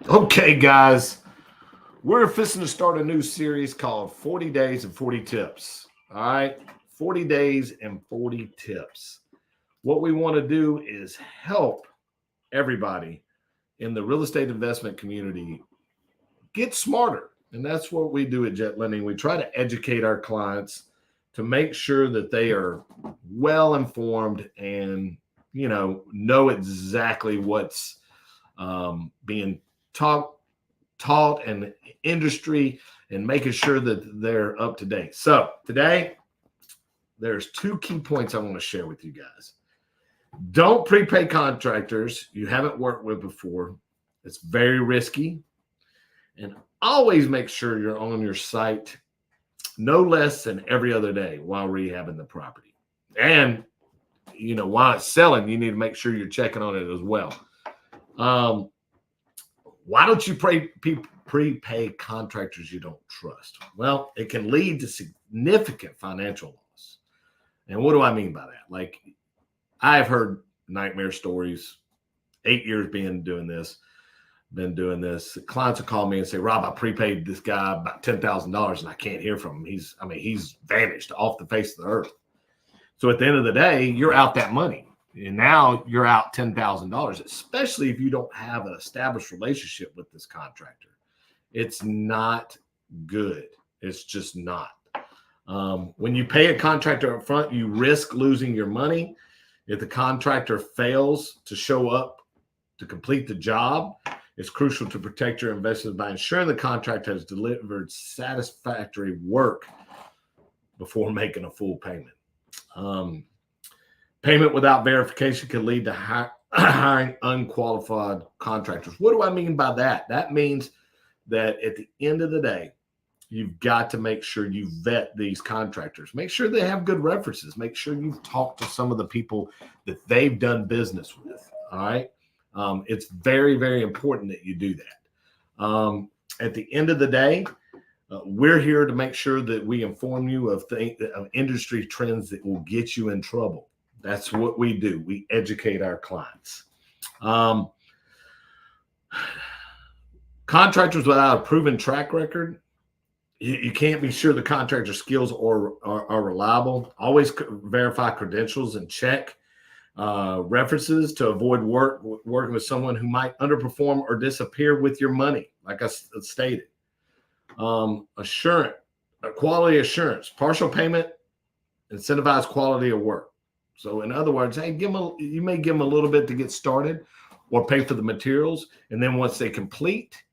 Okay, guys, we're fixing to start a new series called 40 Days and 40 Tips. All right, 40 Days and 40 Tips. What we want to do is help everybody in the real estate investment community get smarter. And that's what we do at Jet Lending. We try to educate our clients to make sure that they are well informed and, know exactly what's being taught and industry and making sure that they're up to date. So today, there's two key points I want to share with you guys. Don't prepay contractors you haven't worked with before. It's very risky. And always make sure you're on your site no less than every other day while rehabbing the property. And, while it's selling, you need to make sure you're checking on it as well. Why don't you prepay contractors you don't trust? Well, it can lead to significant financial loss. And what do I mean by that? Like, I've heard nightmare stories, 8 years been doing this. Clients will call me and say, Rob, I prepaid this guy about $10,000 and I can't hear from him. He's vanished off the face of the earth. So at the end of the day, you're out that money. And now you're out $10,000, especially if you don't have an established relationship with this contractor. It's not good. It's just not. When you pay a contractor up front, you risk losing your money. If the contractor fails to show up to complete the job, it's crucial to protect your investors by ensuring the contractor has delivered satisfactory work before making a full payment. Payment without verification can lead to hiring unqualified contractors. What do I mean by that? That means that at the end of the day, you've got to make sure you vet these contractors. Make sure they have good references. Make sure you've talked to some of the people that they've done business with. All right. It's very, very important that you do that. At the end of the day, we're here to make sure that we inform you of industry trends that will get you in trouble. That's what we do. We educate our clients. Contractors without a proven track record, you can't be sure the contractor skills are reliable. Always verify credentials and check references to avoid working with someone who might underperform or disappear with your money, like I stated. Quality assurance, partial payment, incentivize quality of work. So in other words, hey, you may give them a little bit to get started or pay for the materials. And then once they complete,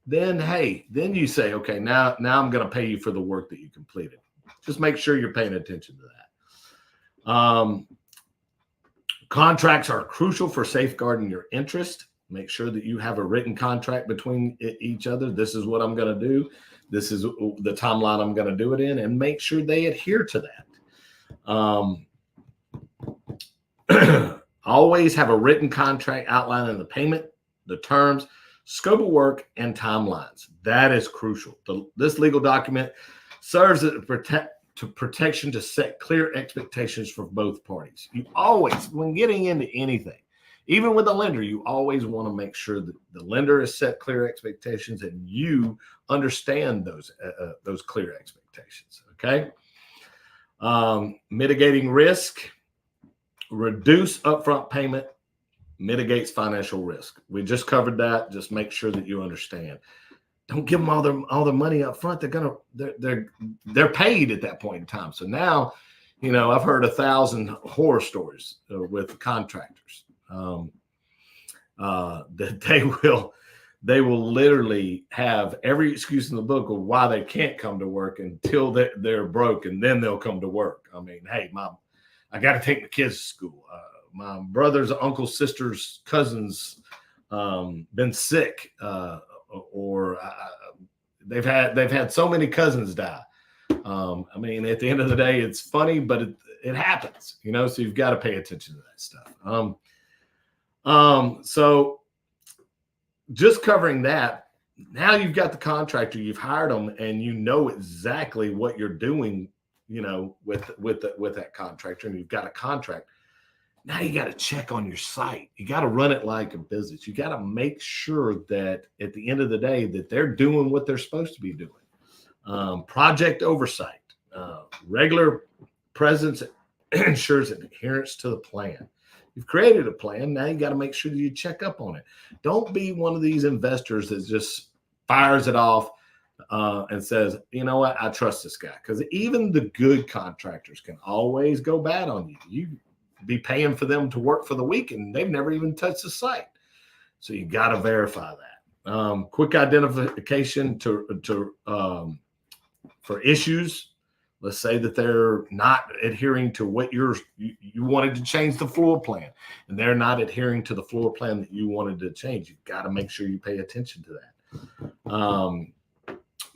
then you say, okay, now I'm going to pay you for the work that you completed. Just make sure you're paying attention to that. Contracts are crucial for safeguarding your interest. Make sure that you have a written contract between each other. This is what I'm going to do. This is the timeline I'm going to do it in, and make sure they adhere to that. Always have a written contract outlining the payment, the terms, scope of work, and timelines. That is crucial. This legal document serves as protection to set clear expectations for both parties. You always, when getting into anything, even with a lender, you always want to make sure that the lender has set clear expectations and you understand those clear expectations. Okay. Mitigating risk, reduce upfront payment, mitigates financial risk. We just covered that. Just make sure that you understand. Don't give them all their money up front. They're paid at that point in time. So now, I've heard 1,000 horror stories with contractors that they will literally have every excuse in the book of why they can't come to work until they're broke, and then they'll come to work. I mean, hey, I got to take the kids to school. My brother's uncle's sister's cousin's been sick, or they've had so many cousins die. I mean, at the end of the day, it's funny, but it happens, so you've got to pay attention to that stuff. So just covering that, now you've got the contractor, you've hired them, and you know exactly what you're doing, with that contractor, and you've got a contract. Now you got to check on your site. You got to run it like a business. You got to make sure that at the end of the day that they're doing what they're supposed to be doing. Project oversight, regular presence ensures adherence to the plan. You've created a plan. Now you got to make sure that you check up on it. Don't be one of these investors that just fires it off and says, you know what, I trust this guy. Because even the good contractors can always go bad on you. You be paying for them to work for the week and they've never even touched the site. So you got to verify that. Quick identification for issues. Let's say that they're not adhering to what you wanted to change the floor plan, and they're not adhering to the floor plan that you wanted to change. You've got to make sure you pay attention to that.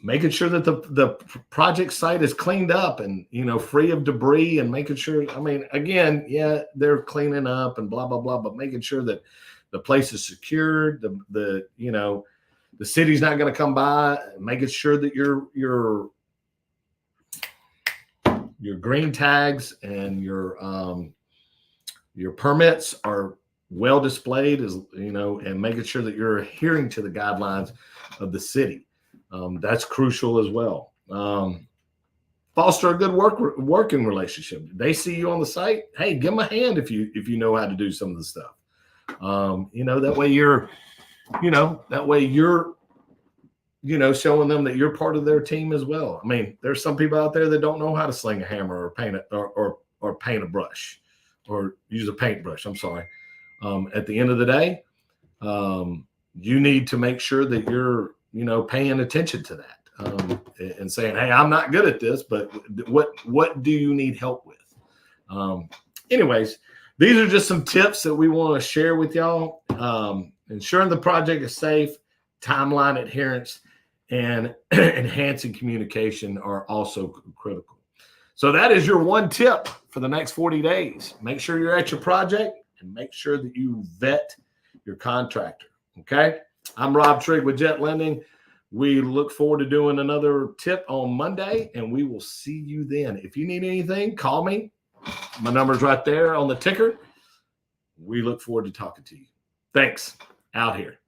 Making sure that the project site is cleaned up and, free of debris, and making sure, I mean, again, yeah, they're cleaning up and blah, blah, blah, but making sure that the place is secured, the city's not going to come by, making sure that your green tags and your permits are well displayed, and making sure that you're adhering to the guidelines of the city. That's crucial as well. Foster a good working relationship. They see you on the site. Hey, give them a hand if you know how to do some of the stuff. That way you're showing them that you're part of their team as well. I mean, there's some people out there that don't know how to sling a hammer or paint or paint a brush or use a paintbrush. I'm sorry. At the end of the day, you need to make sure that you're paying attention to that, and saying, hey, I'm not good at this, but what do you need help with? Anyways, these are just some tips that we want to share with y'all. Ensuring the project is safe, timeline adherence, and enhancing communication are also critical. So that is your one tip for the next 40 days. Make sure you're at your project and make sure that you vet your contractor. Okay. I'm Rob Trigg with Jet Lending. We look forward to doing another tip on Monday, and we will see you then. If you need anything, call me. My number's right there on the ticker. We look forward to talking to you. Thanks. Out here.